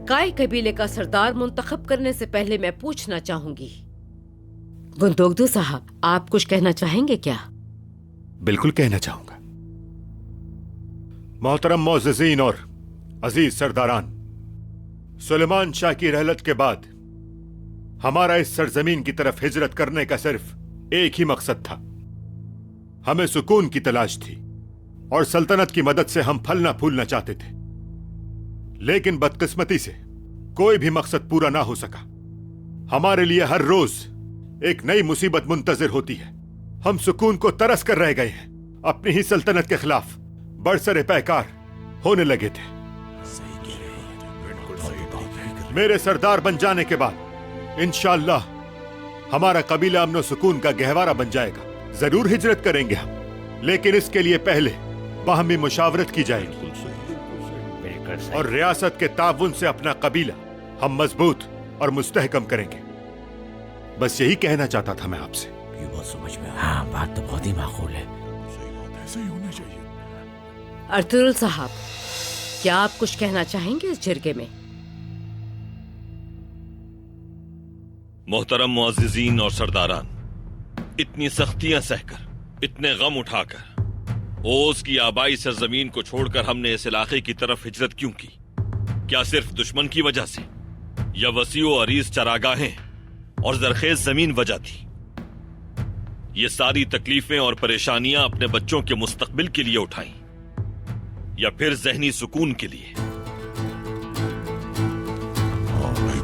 काई कबीले का सरदार मुंतखब करने से पहले मैं पूछना चाहूंगी, गुंदोगदू साहब, आप कुछ कहना चाहेंगे क्या? बिल्कुल कहना चाहूंगा। मोहतरम मोअज़्ज़िज़ीन और अजीज सरदारान, सुलेमान शाह की रहलत के बाद हमारा इस सरजमीन की तरफ हिजरत करने का सिर्फ एक ही मकसद था। हमें सुकून की तलाश थी और सल्तनत की मदद से हम फलना फूलना चाहते थे, लेकिन बदकिस्मती से कोई भी मकसद पूरा ना हो सका। हमारे लिए हर रोज एक नई मुसीबत मुंतजिर होती है। हम सुकून को तरस कर रह गए हैं, अपनी ही सल्तनत के खिलाफ बरसरे पैकार होने लगे थे। मेरे सरदार बन जाने के बाद इंशाअल्लाह हमारा कबीला अमन सुकून का गहवारा बन जाएगा। जरूर हिजरत करेंगे हम, लेकिन इसके लिए पहले बाहमी मुशावरत की जाएगी और रियासत के ताउन से अपना कबीला हम मजबूत और मुस्तहकम करेंगे। बस यही कहना चाहता था मैं आपसे। ये बात समझ में, हाँ, बात तो बहुत ही माकूल है। ऐसा ही होना चाहिए। अर्तुगरुल साहब, क्या आप कुछ कहना चाहेंगे इस जिरगे में? मोहतरम मुअज़्ज़िज़ीन और सरदारान, इतनी सख्तियां सहकर, इतने गम उठाकर ओस की आबाई सरजमीन को छोड़कर हमने इस इलाके की तरफ हिजरत क्यों की? क्या सिर्फ दुश्मन की वजह से, या वसीओ अरीज चरागाहें और जरखेज जमीन वजह थी? ये सारी तकलीफें और परेशानियां अपने बच्चों के मुस्तकबिल के लिए उठाई, या फिर जहनी सुकून के लिए?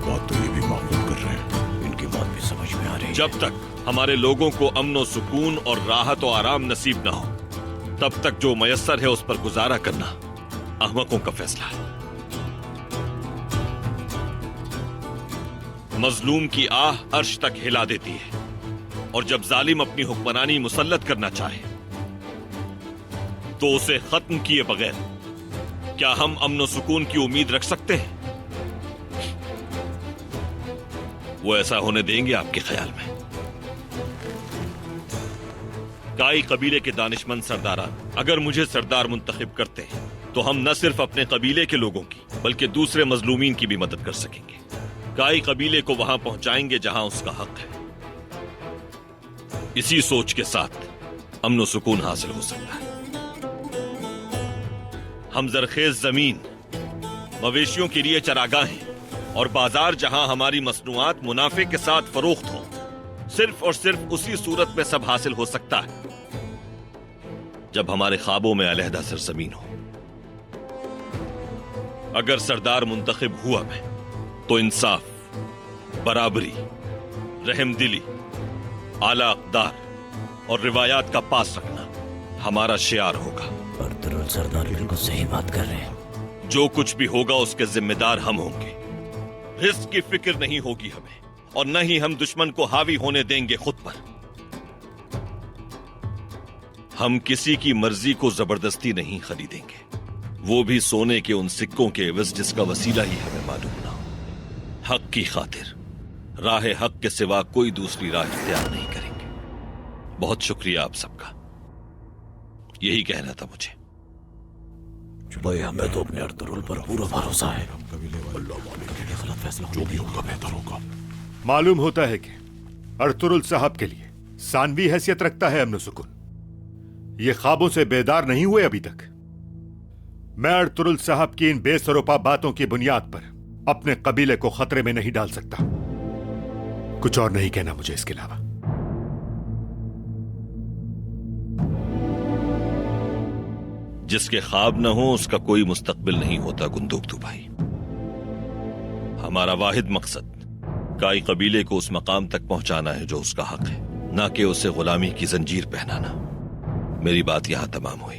बात तो ये भी माकूल कर रहे हैं, इनकी बात भी समझ में आ रही है। जब तक हमारे लोगों को अमन और सुकून और राहत और आराम नसीब ना हो, तब तक जो मयस्सर है उस पर गुजारा करना अहमकों का फैसला है। मजलूम की आह अर्श तक हिला देती है, और जब जालिम अपनी हुक्मरानी मुसल्लत करना चाहे तो उसे खत्म किए बगैर क्या हम अमन और सुकून की उम्मीद रख सकते हैं? वो ऐसा होने देंगे आपके ख्याल में? काई कबीले के दानिशमंद सरदारान अगर मुझे सरदार मुंतखब करते हैं तो हम न सिर्फ अपने कबीले के लोगों की बल्कि दूसरे मजलूमीन की भी मदद कर सकेंगे। काई कबीले को वहां पहुंचाएंगे जहां उसका हक है। इसी सोच के साथ अमन सुकून हासिल हो सकता है। हम जरखेज जमीन, मवेशियों के लिए चरागाहें और बाजार जहां हमारी मसनूआत मुनाफे के साथ फरोख्त हो, सिर्फ और सिर्फ उसी सूरत में सब हासिल हो सकता है जब हमारे ख्वाबों में अलहदा सरजमीन हो। अगर सरदार मुंतखब हुआ मैं तो इंसाफ, बराबरी, रहमदिली, आला अक़दार और रिवायात का पास रखना हमारा शियार होगा। अर्तुगरुल सरदार बिल्कुल सही बात कर रहे हैं। जो कुछ भी होगा उसके जिम्मेदार हम होंगे। रिस्क की फिक्र नहीं होगी हमें, और न ही हम दुश्मन को हावी होने देंगे खुद पर। हम किसी की मर्जी को जबरदस्ती नहीं खरीदेंगे, वो भी सोने के उन सिक्कों के एवज जिसका वसीला ही हमें मालूम ना हो। हक की खातिर राह हक के सिवा कोई दूसरी राह इख्तियार नहीं करेंगे। बहुत शुक्रिया आप सबका, यही कहना था मुझे। भाई, हमें तो अपने अर्तुगरुल पर पूरा भरोसा है। कभी गलत फैसला जो भी होगा बेहतर होगा। मालूम होता है कि अर्तुगरुल साहब के लिए सानवी हैसियत रखता है अमन सुकून। ये ख्वाबों से बेदार नहीं हुए अभी तक। मैं अर्तुगरुल साहब की इन बेसरोपा बातों की बुनियाद पर अपने कबीले को खतरे में नहीं डाल सकता। कुछ और नहीं कहना मुझे इसके अलावा। जिसके ख्वाब न हो उसका कोई मुस्तकबिल नहीं होता गुंदोगदू भाई। हमारा वाहिद मकसद काई कबीले को उस मकाम तक पहुंचाना है जो उसका हक है, ना कि उसे गुलामी की जंजीर पहनाना। मेरी बात यहां तमाम हुई।